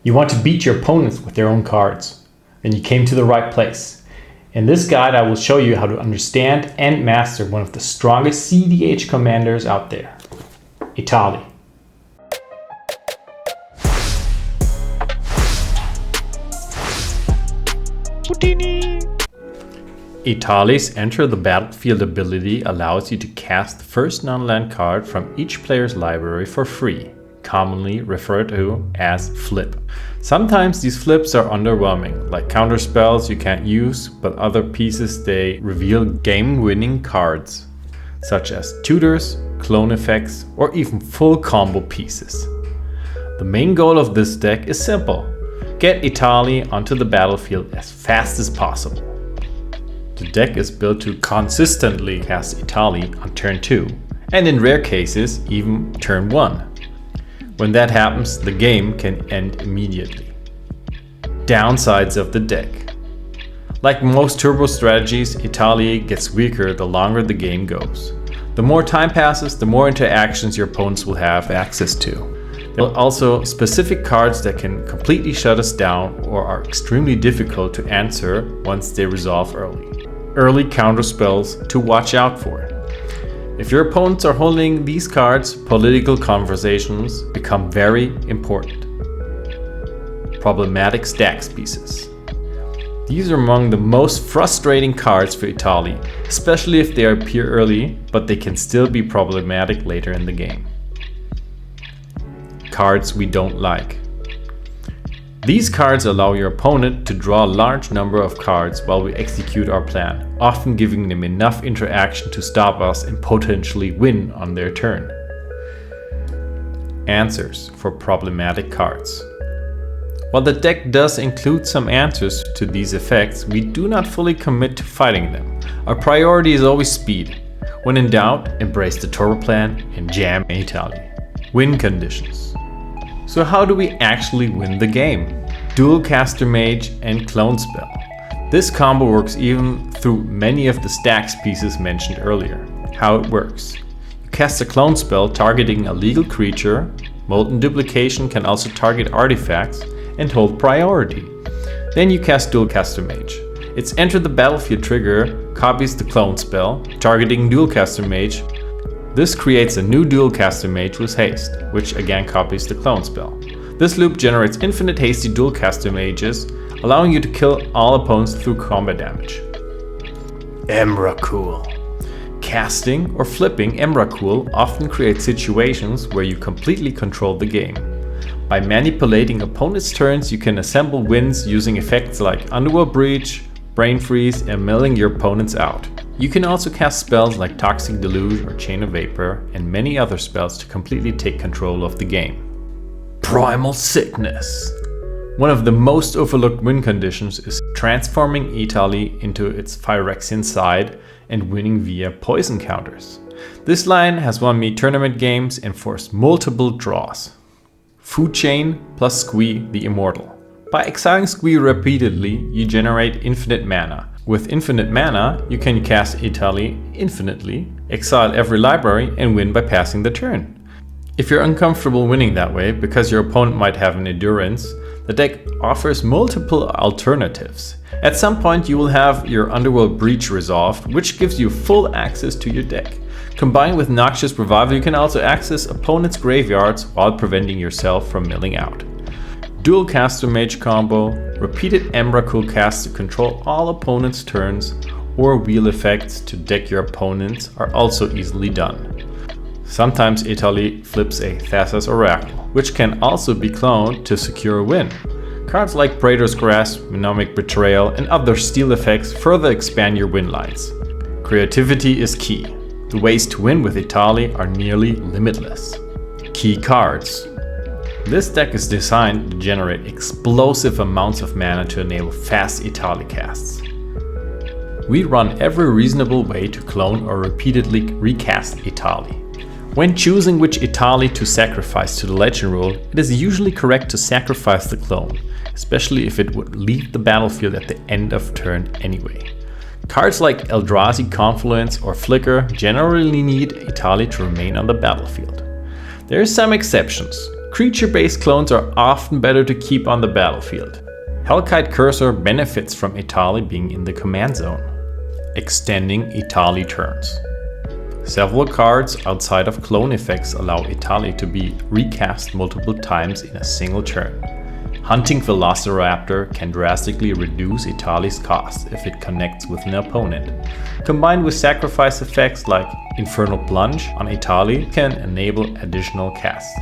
You want to beat your opponents with their own cards, then you came to the right place. In this guide I will show you how to understand and master one of the strongest cEDH commanders out there, Etali. Etali's Enter the Battlefield ability allows you to cast the first non-land card from each player's library for free, commonly referred to as flip. Sometimes these flips are underwhelming, like counter spells you can't use, but other pieces they reveal game-winning cards, such as tutors, clone effects, or even full combo pieces. The main goal of this deck is simple: get Etali onto the battlefield as fast as possible. The deck is built to consistently cast Etali on turn 2, and in rare cases even turn 1. When that happens, the game can end immediately. Downsides of the deck. Like most turbo strategies, Etali gets weaker the longer the game goes. The more time passes, the more interactions your opponents will have access to. There are also specific cards that can completely shut us down or are extremely difficult to answer once they resolve early. Early counter spells to watch out for. If your opponents are holding these cards, political conversations become very important. Problematic stacks pieces. These are among the most frustrating cards for Etali, especially if they appear early, but they can still be problematic later in the game. Cards we don't like. These cards allow your opponent to draw a large number of cards while we execute our plan, often giving them enough interaction to stop us and potentially win on their turn. Answers for problematic cards. While the deck does include some answers to these effects, we do not fully commit to fighting them. Our priority is always speed. When in doubt, embrace the turbo plan and jam Etali. Win conditions. So how do we actually win the game? Dualcaster Mage and Clone Spell. This combo works even through many of the stacks pieces mentioned earlier. How it works. You cast a Clone Spell targeting a legal creature. Molten Duplication can also target artifacts and hold priority. Then you cast Dualcaster Mage. Its Enter the Battlefield trigger copies the Clone Spell, targeting Dualcaster Mage. This creates a new Dualcaster Mage with haste, which again copies the Clone Spell. This loop generates infinite hasty Dualcaster Mages, allowing you to kill all opponents through combat damage. Emrakul. Casting or flipping Emrakul often creates situations where you completely control the game. By manipulating opponents' turns, you can assemble wins using effects like Underworld Breach, Brain Freeze, and milling your opponents out. You can also cast spells like Toxic Deluge or Chain of Vapor and many other spells to completely take control of the game. Primal Sickness. One of the most overlooked win conditions is transforming Etali into its Phyrexian side and winning via poison counters. This line has won me tournament games and forced multiple draws. Food Chain plus Squee the Immortal. By exiling Squee repeatedly, you generate infinite mana. With infinite mana, you can cast Etali infinitely, exile every library, and win by passing the turn. If you're uncomfortable winning that way because your opponent might have an endurance, the deck offers multiple alternatives. At some point you will have your Underworld Breach resolved, which gives you full access to your deck. Combined with Noxious Revival, you can also access opponents' graveyards while preventing yourself from milling out. Dualcaster Mage combo, repeated Emrakul casts to control all opponents' turns, or wheel effects to deck your opponents are also easily done. Sometimes Etali flips a Thassa's Oracle, which can also be cloned to secure a win. Cards like Praetor's Grasp, Mnemonic Betrayal, and other steal effects further expand your win lines. Creativity is key. The ways to win with Etali are nearly limitless. Key cards. This deck is designed to generate explosive amounts of mana to enable fast Etali casts. We run every reasonable way to clone or repeatedly recast Etali. When choosing which Etali to sacrifice to the Legend rule, it is usually correct to sacrifice the clone, especially if it would leave the battlefield at the end of turn anyway. Cards like Eldrazi Confluence or Flicker generally need Etali to remain on the battlefield. There are some exceptions. Creature-based clones are often better to keep on the battlefield. Hellkite Cursor benefits from Etali being in the command zone. Extending Etali turns. Several cards outside of clone effects allow Etali to be recast multiple times in a single turn. Hunting Velociraptor can drastically reduce Etali's cost if it connects with an opponent. Combined with sacrifice effects like Infernal Plunge on Etali can enable additional casts.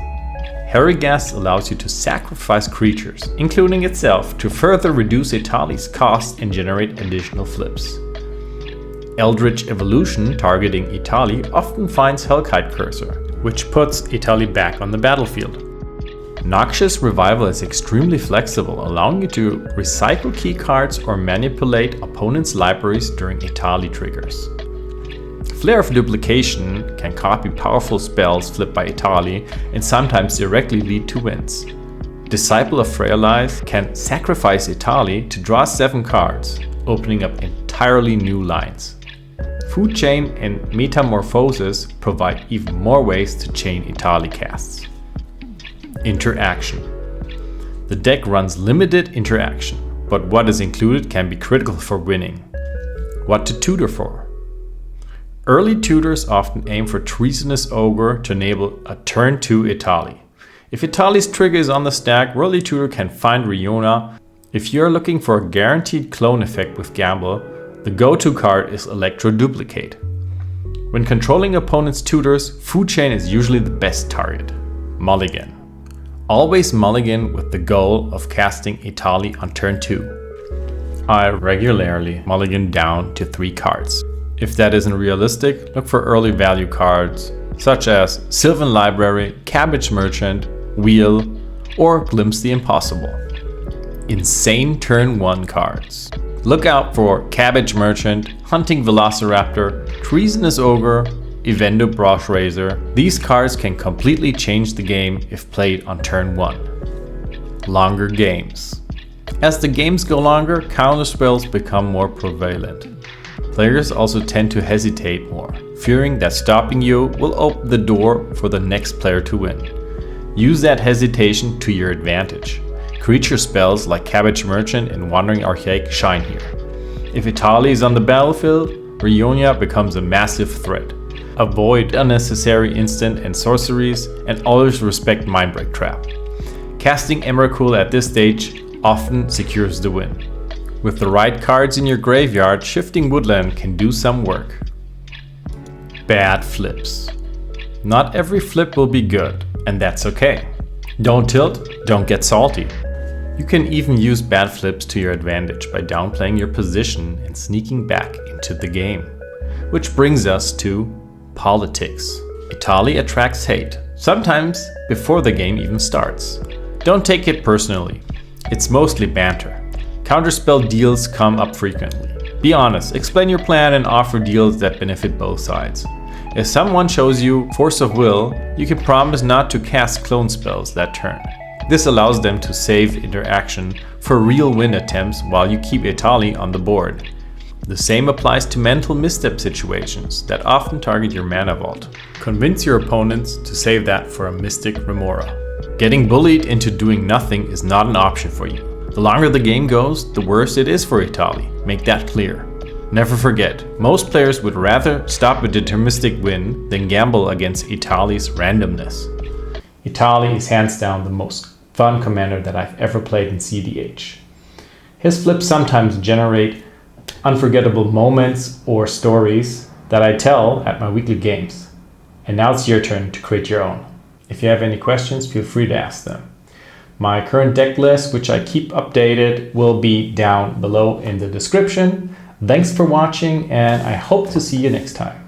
Harrigas allows you to sacrifice creatures, including itself, to further reduce Etali's cost and generate additional flips. Eldritch Evolution targeting Etali often finds Hellkite Cursor, which puts Etali back on the battlefield. Noxious Revival is extremely flexible, allowing you to recycle key cards or manipulate opponents' libraries during Etali triggers. Flare of Duplication can copy powerful spells flipped by Etali and sometimes directly lead to wins. Disciple of Freya can sacrifice Etali to draw 7 cards, opening up entirely new lines. Food Chain and Metamorphosis provide even more ways to chain Etali casts. Interaction. The deck runs limited interaction, but what is included can be critical for winning. What to tutor for? Early tutors often aim for Treasonous Ogre to enable a turn 2 Etali. If Etali's trigger is on the stack, early tutor can find Riona. If you're looking for a guaranteed clone effect with Gamble, the go-to card is Electro Duplicate. When controlling opponent's tutors, Food Chain is usually the best target. Mulligan. Always mulligan with the goal of casting Etali on turn 2. I regularly mulligan down to 3 cards. If that isn't realistic, look for early value cards such as Sylvan Library, Cabbage Merchant, Wheel, or Glimpse the Impossible. Insane turn 1 cards. Look out for Cabbage Merchant, Hunting Velociraptor, Treasonous Ogre, Evendo Brush Razor. These cards can completely change the game if played on turn 1. Longer games. As the games go longer, counterspells become more prevalent. Players also tend to hesitate more, fearing that stopping you will open the door for the next player to win. Use that hesitation to your advantage. Creature spells like Cabbage Merchant and Wandering Archaic shine here. If Etali is on the battlefield, Rionia becomes a massive threat. Avoid unnecessary instant and sorceries, and always respect Mindbreak Trap. Casting Emrakul at this stage often secures the win. With the right cards in your graveyard, shifting Woodland can do some work. Bad flips. Not every flip will be good, and that's okay. Don't tilt, don't get salty. You can even use bad flips to your advantage by downplaying your position and sneaking back into the game. Which brings us to politics. Etali attracts hate, sometimes before the game even starts. Don't take it personally. It's mostly banter. Counterspell deals come up frequently. Be honest, explain your plan and offer deals that benefit both sides. If someone shows you Force of Will, you can promise not to cast clone spells that turn. This allows them to save interaction for real win attempts while you keep Etali on the board. The same applies to mental misstep situations that often target your mana vault. Convince your opponents to save that for a Mystic Remora. Getting bullied into doing nothing is not an option for you. The longer the game goes, the worse it is for Etali. Make that clear. Never forget, most players would rather stop a deterministic win than gamble against Etali's randomness. Etali is hands down the most fun commander that I've ever played in cEDH. His flips sometimes generate unforgettable moments or stories that I tell at my weekly games. And now it's your turn to create your own. If you have any questions, feel free to ask them. My current deck list, which I keep updated, will be down below in the description. Thanks for watching, and I hope to see you next time.